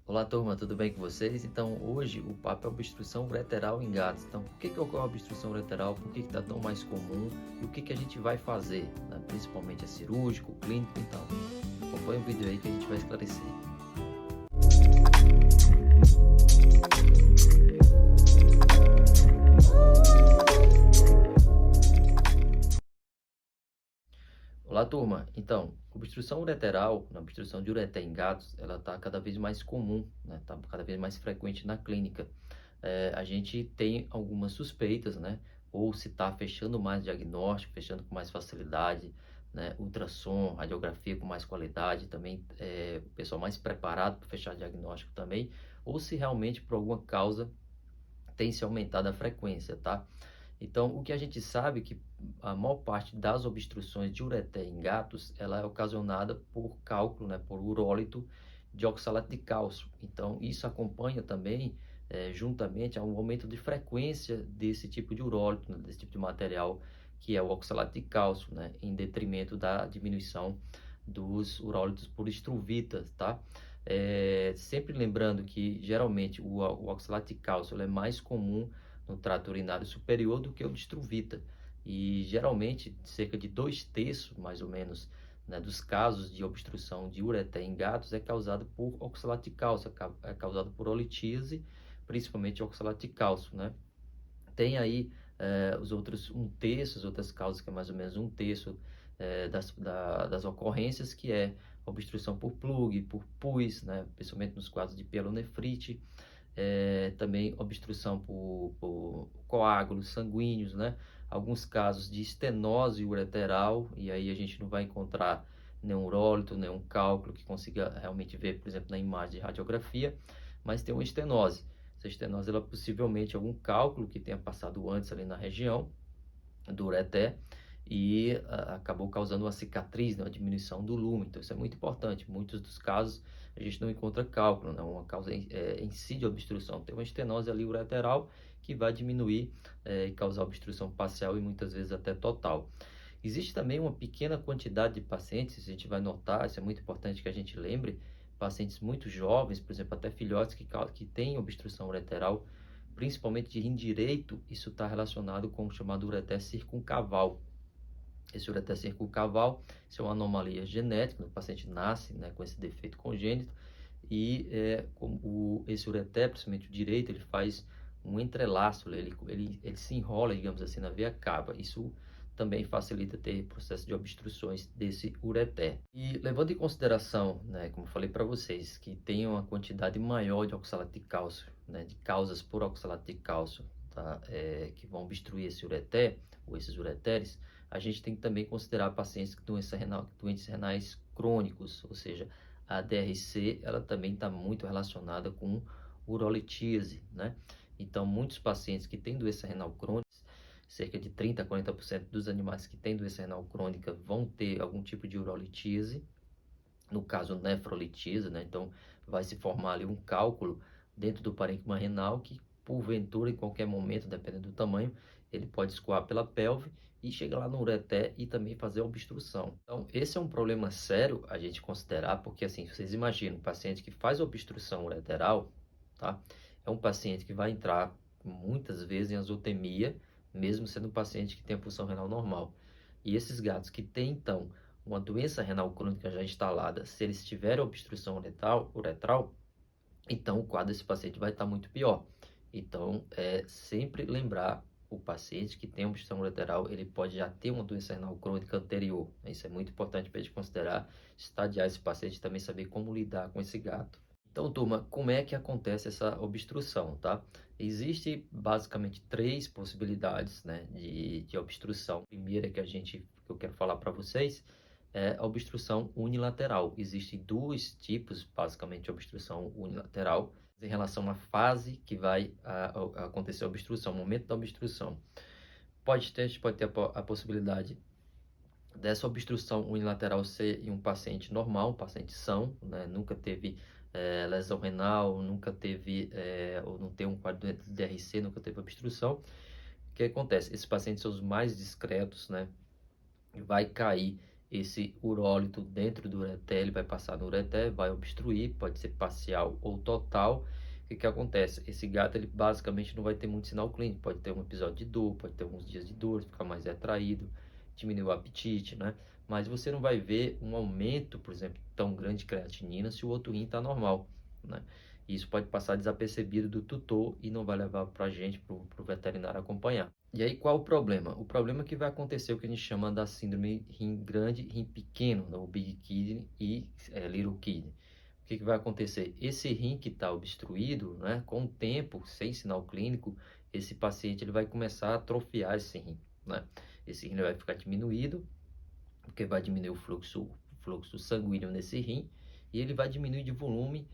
Olá turma, tudo bem com vocês? Então hoje o papo é obstrução ureteral em gatos. Então por que ocorre a obstrução ureteral? Por que está tão mais comum? E o que a gente vai fazer? Né? Principalmente é cirúrgico, clínico, então acompanha o vídeo aí que a gente vai esclarecer. Olá turma, então obstrução ureteral, na obstrução de ureter em gatos, ela está cada vez mais comum, né? Está cada vez mais frequente na clínica. A gente tem algumas suspeitas, né? Ou se está fechando mais diagnóstico, fechando com mais facilidade, né? Ultrassom, radiografia com mais qualidade, também o pessoal mais preparado para fechar diagnóstico também, ou se realmente por alguma causa tem se aumentado a frequência, tá? Então, o que a gente sabe é que a maior parte das obstruções de ureter em gatos, ela é ocasionada por cálculo, né, por urólito de oxalato de cálcio. Então, isso acompanha também, juntamente, a um aumento de frequência desse tipo de urólito, né, desse tipo de material, que é o oxalato de cálcio, né, em detrimento da diminuição dos urólitos por estruvitas, tá? Sempre lembrando que, geralmente, o oxalato de cálcio é mais comum no trato urinário superior do que o de estruvita. E geralmente, cerca de 2/3, mais ou menos, né, dos casos de obstrução de ureter em gatos é causado por oxalato de cálcio, é causado por olitíase, principalmente oxalato de cálcio, né? Tem aí os outros 1/3, as outras causas que é mais ou menos 1/3 das ocorrências, que é obstrução por plug, por pus, né, principalmente nos quadros de pielonefrite, também obstrução por coágulos sanguíneos, né? Alguns casos de estenose ureteral, e aí a gente não vai encontrar nenhum urólito, nenhum cálculo que consiga realmente ver, por exemplo, na imagem de radiografia, mas tem uma estenose. Essa estenose, ela possivelmente é algum cálculo que tenha passado antes ali na região do ureter e acabou causando uma cicatriz, né, uma diminuição do lumen. Então isso é muito importante. Em muitos dos casos a gente não encontra cálculo, né, uma causa em si de obstrução. Tem uma estenose ali ureteral que vai diminuir e causar obstrução parcial e muitas vezes até total. Existe também uma pequena quantidade de pacientes, a gente vai notar, isso é muito importante que a gente lembre, pacientes muito jovens, por exemplo, até filhotes que têm obstrução ureteral, principalmente de rim direito, isso está relacionado com o chamado ureter circuncaval. Esse ureter circuncaval, isso é uma anomalia genética, o paciente nasce, né, com esse defeito congênito, e esse ureter, principalmente o direito, ele faz um entrelaço, ele se enrola, digamos assim, na veia cava. Isso também facilita ter processo de obstruções desse ureter. E levando em consideração, né, como eu falei para vocês, que tem uma quantidade maior de oxalato de cálcio, né, de causas por oxalato de cálcio, tá, que vão obstruir esse ureter, ou esses ureteres, a gente tem que também considerar pacientes com doentes renais crônicos, ou seja, a DRC, ela também está muito relacionada com urolitíase, né? Então, muitos pacientes que têm doença renal crônica, cerca de 30 a 40% dos animais que têm doença renal crônica vão ter algum tipo de urolitíase, no caso nefrolitíase, né? Então, vai se formar ali um cálculo dentro do parênquima renal que, porventura, em qualquer momento, dependendo do tamanho, ele pode escoar pela pelve e chegar lá no ureter e também fazer obstrução. Então, esse é um problema sério a gente considerar, porque assim, vocês imaginam, um paciente que faz obstrução ureteral, tá? É um paciente que vai entrar muitas vezes em azotemia, mesmo sendo um paciente que tem a função renal normal. E esses gatos que têm, então, uma doença renal crônica já instalada, se eles tiverem obstrução uretral, então o quadro desse paciente vai estar muito pior. Então, sempre lembrar o paciente que tem obstrução ureteral, ele pode já ter uma doença renal crônica anterior. Isso é muito importante para a gente considerar, estadiar esse paciente e também saber como lidar com esse gato. Então, turma, como é que acontece essa obstrução, tá? Existe basicamente 3 possibilidades, né, de obstrução. A primeira que eu quero falar para vocês é a obstrução unilateral. Existem 2 tipos, basicamente, de obstrução unilateral em relação à fase que vai acontecer a obstrução, o momento da obstrução. A gente pode ter a possibilidade dessa obstrução unilateral ser em um paciente normal, um paciente são, né? Nunca teve lesão renal, nunca teve, ou não tem um quadro de DRC, nunca teve obstrução. O que acontece? Esses pacientes são os mais discretos, né? Vai cair esse urólito dentro do ureter, ele vai passar no ureter, vai obstruir, pode ser parcial ou total. O que que acontece? Esse gato, ele basicamente não vai ter muito sinal clínico, pode ter um episódio de dor, pode ter alguns dias de dor, ficar mais retraído, diminuir o apetite, né? Mas você não vai ver um aumento, por exemplo, tão grande de creatinina se o outro rim está normal, né? Isso pode passar desapercebido do tutor e não vai levar para a gente, para o veterinário acompanhar. E aí, qual o problema? O problema é que vai acontecer o que a gente chama da síndrome rim grande, rim pequeno, né? O Big Kidney e Little Kidney. O que vai acontecer? Esse rim que está obstruído, né? Com o tempo, sem sinal clínico, esse paciente ele vai começar a atrofiar esse rim, né? Esse rim vai ficar diminuído, porque vai diminuir o fluxo sanguíneo nesse rim, e ele vai diminuir de volume,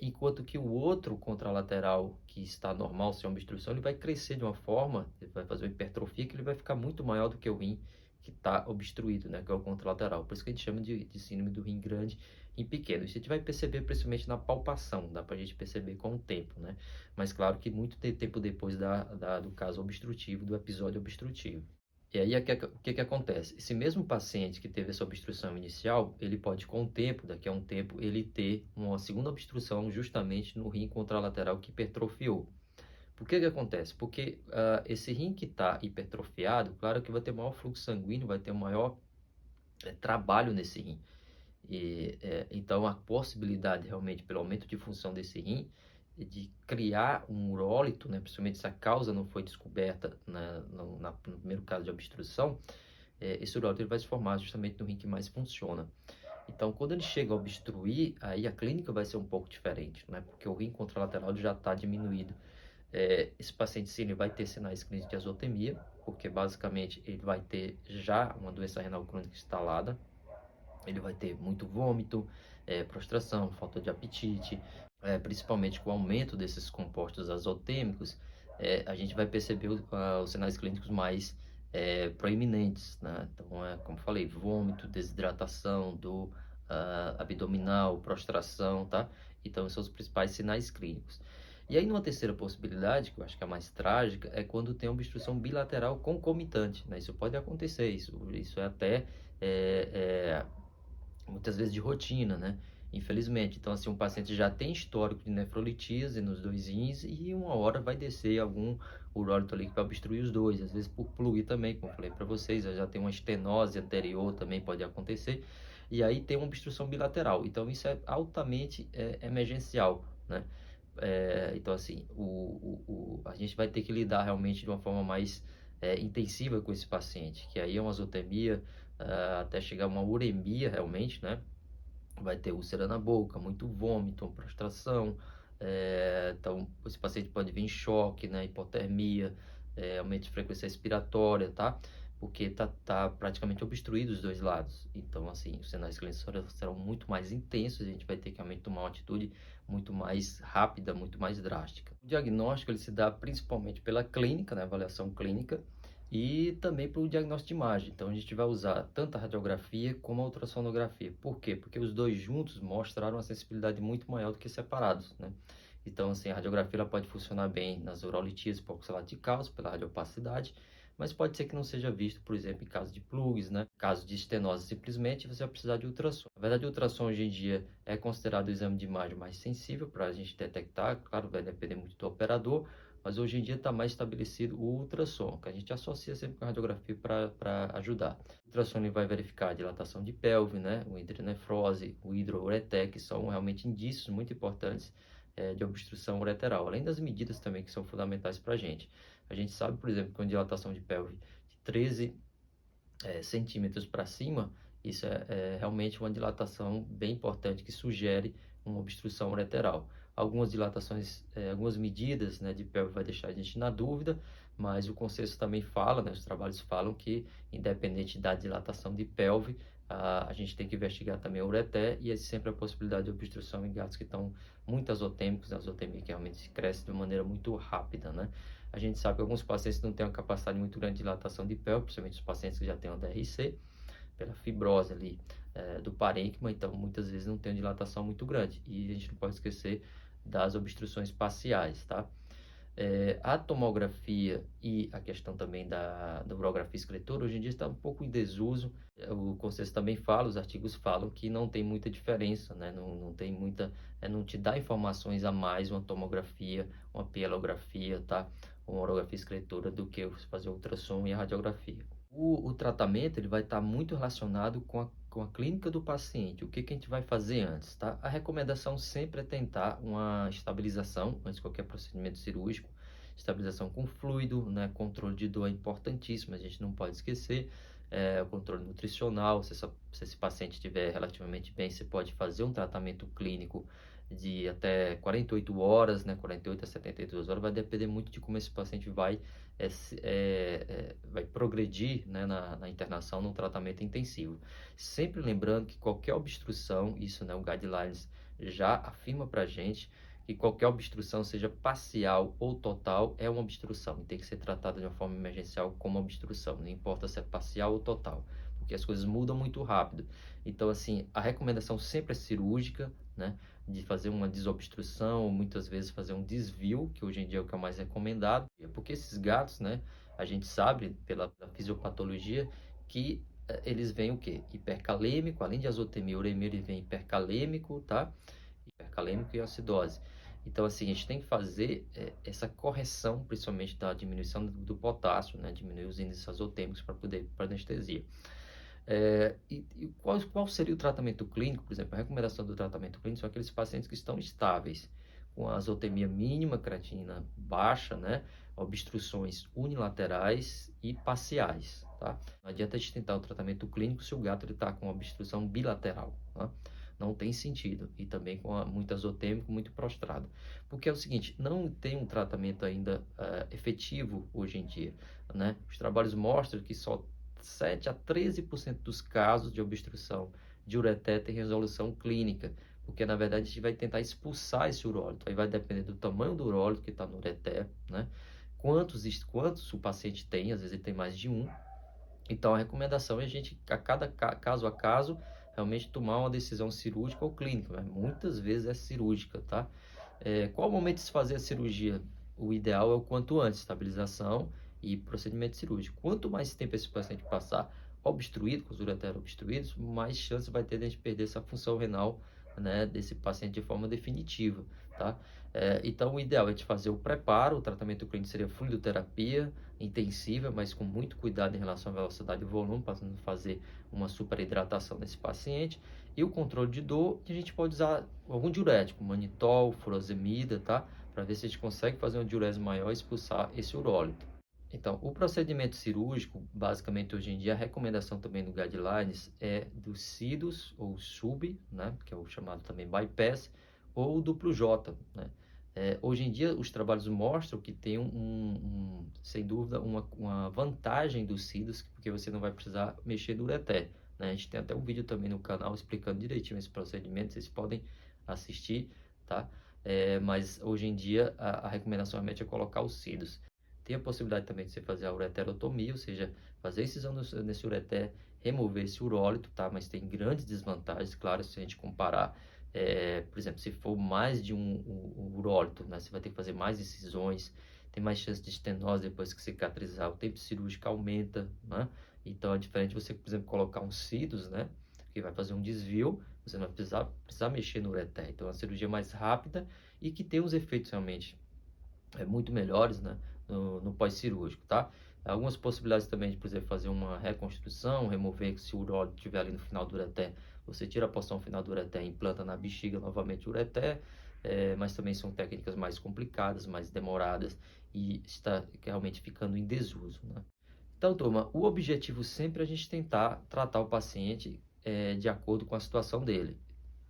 enquanto que o outro contralateral, que está normal, sem obstrução, ele vai crescer de uma forma, ele vai fazer uma hipertrofia, que ele vai ficar muito maior do que o rim que está obstruído, né, que é o contralateral. Por isso que a gente chama de síndrome do rim grande, rim pequeno. Isso a gente vai perceber principalmente na palpação, dá para a gente perceber com o tempo, né? Mas claro que muito tempo depois do caso obstrutivo, do episódio obstrutivo. E aí, o que acontece? Esse mesmo paciente que teve essa obstrução inicial, ele pode, com o tempo, daqui a um tempo, ele ter uma segunda obstrução justamente no rim contralateral que hipertrofiou. Por que acontece? Porque esse rim que está hipertrofiado, claro que vai ter maior fluxo sanguíneo, vai ter um maior trabalho nesse rim. Então, a possibilidade realmente, pelo aumento de função desse rim, de criar um urólito, né, principalmente se a causa não foi descoberta no primeiro caso de obstrução, esse urólito ele vai se formar justamente no rim que mais funciona. Então, quando ele chega a obstruir, aí a clínica vai ser um pouco diferente, né, porque o rim contralateral já está diminuído. Esse paciente sim, ele vai ter sinais clínicos de azotemia, porque basicamente ele vai ter já uma doença renal crônica instalada. Ele vai ter muito vômito, prostração, falta de apetite, principalmente com o aumento desses compostos azotêmicos, a gente vai perceber os sinais clínicos mais proeminentes, né? Então, como falei, vômito, desidratação, dor abdominal, prostração, tá? Então, esses são os principais sinais clínicos. E aí, numa terceira possibilidade, que eu acho que é a mais trágica, é quando tem obstrução bilateral concomitante, né? Isso pode acontecer, isso é até muitas vezes de rotina, né? Infelizmente. Então, assim, um paciente já tem histórico de nefrolitise nos dois rins e uma hora vai descer algum urólito ali que vai obstruir os dois. Às vezes por poluir também, como eu falei para vocês, já tem uma estenose anterior, também pode acontecer. E aí tem uma obstrução bilateral. Então, isso é altamente emergencial, né? Então, assim, a gente vai ter que lidar realmente de uma forma mais intensiva com esse paciente, que aí é uma azotemia, até chegar a uma uremia realmente, né? Vai ter úlcera na boca, muito vômito, prostração, então esse paciente pode vir em choque, né? Hipotermia, aumento de frequência respiratória, tá? Porque tá praticamente obstruído os dois lados. Então, assim, os sinais clínicos serão muito mais intensos, a gente vai ter que realmente tomar uma atitude muito mais rápida, muito mais drástica. O diagnóstico ele se dá principalmente pela clínica, né? Avaliação clínica, e também para o diagnóstico de imagem. Então, a gente vai usar tanto a radiografia como a ultrassonografia. Por quê? Porque os dois juntos mostraram uma sensibilidade muito maior do que separados, né? Então, assim, a radiografia ela pode funcionar bem nas urolitias por oxalato de cálcio, pela radiopacidade, mas pode ser que não seja visto, por exemplo, em caso de plugs, né? Caso de estenose, simplesmente você vai precisar de ultrassom. Na verdade, o ultrassom hoje em dia é considerado o exame de imagem mais sensível para a gente detectar. Claro, vai depender muito do operador, mas hoje em dia está mais estabelecido o ultrassom, que a gente associa sempre com a radiografia para ajudar. O ultrassom ele vai verificar a dilatação de pelve, né? O hidronefrose, o hidroureter, que são realmente indícios muito importantes de obstrução ureteral, além das medidas também que são fundamentais para a gente. A gente sabe, por exemplo, que uma dilatação de pelve de 13 centímetros para cima, isso é realmente uma dilatação bem importante que sugere uma obstrução ureteral. Algumas dilatações, algumas medidas, né, de pelve vai deixar a gente na dúvida, mas o consenso também fala, né, os trabalhos falam que, independente da dilatação de pelve, a gente tem que investigar também o ureter e sempre a possibilidade de obstrução em gatos que estão muito azotêmicos, a azotemia que realmente cresce de maneira muito rápida, né? A gente sabe que alguns pacientes não têm uma capacidade muito grande de dilatação de pelve, principalmente os pacientes que já têm uma DRC, pela fibrose ali do parênquima, então muitas vezes não tem uma dilatação muito grande. E a gente não pode esquecer das obstruções parciais, tá? A tomografia e a questão também da urografia escritora, hoje em dia está um pouco em desuso. O consenso também fala, os artigos falam que não tem muita diferença, né? Não tem muita, não te dá informações a mais uma tomografia, uma pielografia, tá? Uma urografia escritora do que fazer ultrassom e a radiografia. O tratamento ele vai estar muito relacionado com a clínica do paciente. O que a gente vai fazer antes, tá? A recomendação sempre é tentar uma estabilização antes de qualquer procedimento cirúrgico. Estabilização com fluido, né? Controle de dor é importantíssimo, a gente não pode esquecer. O controle nutricional, se esse paciente estiver relativamente bem, você pode fazer um tratamento clínico de até 48 horas, né? 48 a 72 horas, vai depender muito de como esse paciente vai progredir, né, na internação, no tratamento intensivo. Sempre lembrando que qualquer obstrução, isso, né, o Guidelines já afirma para a gente que qualquer obstrução, seja parcial ou total, é uma obstrução e tem que ser tratada de uma forma emergencial como obstrução, não importa se é parcial ou total, porque as coisas mudam muito rápido. Então, assim, a recomendação sempre é cirúrgica, né, de fazer uma desobstrução, ou muitas vezes fazer um desvio, que hoje em dia é o que é mais recomendado, porque esses gatos, né, a gente sabe pela fisiopatologia que eles vêm o quê? Hipercalêmico, além de azotemia e uremia, ele vem hipercalêmico, tá? Hipercalêmico e acidose. Então, assim, a gente tem que fazer essa correção, principalmente da diminuição do potássio, né? Diminuir os índices azotêmicos para poder para anestesia. E qual seria o tratamento clínico? Por exemplo, a recomendação do tratamento clínico são aqueles pacientes que estão estáveis, com azotemia mínima, creatinina baixa, né? Obstruções unilaterais e parciais, tá? Não adianta a gente tentar o tratamento clínico se o gato está com obstrução bilateral, tá? Não tem sentido. E também com muito azotêmico, muito prostrado. Porque é o seguinte, não tem um tratamento ainda efetivo hoje em dia, né? Os trabalhos mostram que só 7 a 13% dos casos de obstrução de ureter tem resolução clínica, porque na verdade a gente vai tentar expulsar esse urólito. Aí vai depender do tamanho do urólito que está no ureter, né? Quantos o paciente tem, às vezes ele tem mais de um. Então a recomendação é a gente, a cada caso a caso, realmente tomar uma decisão cirúrgica ou clínica, mas muitas vezes é cirúrgica, tá? Qual o momento de se fazer a cirurgia? O ideal é o quanto antes, estabilização e procedimento cirúrgico. Quanto mais tempo esse paciente passar obstruído, com os ureteros obstruídos, mais chance vai ter de a gente perder essa função renal, né, desse paciente de forma definitiva, tá? Então, o ideal é de fazer o preparo, o tratamento clínico seria fluidoterapia intensiva, mas com muito cuidado em relação à velocidade e volume, para não fazer uma superidratação nesse paciente. E o controle de dor, que a gente pode usar algum diurético, manitol, furosemida, tá? Para ver se a gente consegue fazer uma diurese maior e expulsar esse urólito. Então, o procedimento cirúrgico, basicamente hoje em dia, a recomendação também no Guidelines é do SIDUS ou SUB, né, que é o chamado também bypass, ou duplo J, né. Hoje em dia, os trabalhos mostram que tem sem dúvida, uma vantagem do SIDUS, porque você não vai precisar mexer no ureter, né. A gente tem até um vídeo também no canal explicando direitinho esse procedimento, vocês podem assistir, tá? Mas hoje em dia, a recomendação realmente é colocar o SIDUS. Tem a possibilidade também de você fazer a ureterotomia, ou seja, fazer incisão nesse ureter, remover esse urólito, tá? Mas tem grandes desvantagens, claro, se a gente comparar, por exemplo, se for mais de um urólito, né? Você vai ter que fazer mais incisões, tem mais chance de estenose depois que cicatrizar, o tempo cirúrgico aumenta, né? Então é diferente você, por exemplo, colocar um SIDUS, né? Que vai fazer um desvio, você não vai precisar mexer no ureter. Então é uma cirurgia mais rápida e que tem os efeitos realmente muito melhores, né, no pós-cirúrgico, tá? Algumas possibilidades também de, por exemplo, fazer uma reconstrução, remover, se o urólito estiver ali no final do ureter, você tira a porção final do ureter e implanta na bexiga novamente o ureter, mas também são técnicas mais complicadas, mais demoradas e está realmente ficando em desuso, né? Então, turma, o objetivo sempre é a gente tentar tratar o paciente de acordo com a situação dele,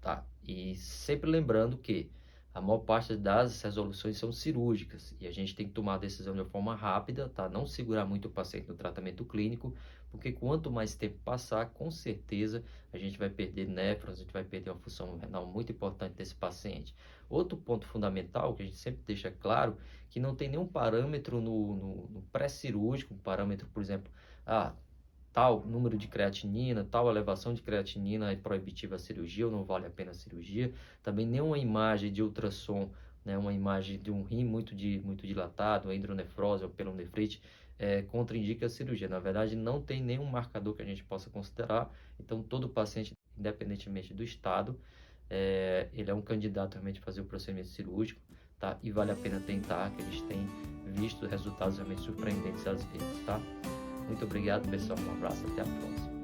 tá? E sempre lembrando que a maior parte das resoluções são cirúrgicas e a gente tem que tomar a decisão de uma forma rápida, tá? Não segurar muito o paciente no tratamento clínico, porque quanto mais tempo passar, com certeza a gente vai perder néfrons, a gente vai perder uma função renal muito importante desse paciente. Outro ponto fundamental que a gente sempre deixa claro, que não tem nenhum parâmetro no pré-cirúrgico, um parâmetro, por exemplo, tal número de creatinina, tal elevação de creatinina é proibitiva a cirurgia ou não vale a pena a cirurgia. Também nenhuma imagem de ultrassom né, uma imagem de um rim muito dilatado, uma hidronefrose ou pelonefrite, contraindica a cirurgia. Na verdade, não tem nenhum marcador que a gente possa considerar, então todo paciente, independentemente do estado, ele é um candidato realmente a fazer o procedimento cirúrgico, tá? E vale a pena tentar, que a gente tem visto resultados realmente surpreendentes às vezes, tá? Muito obrigado, pessoal. Um abraço, até a próxima.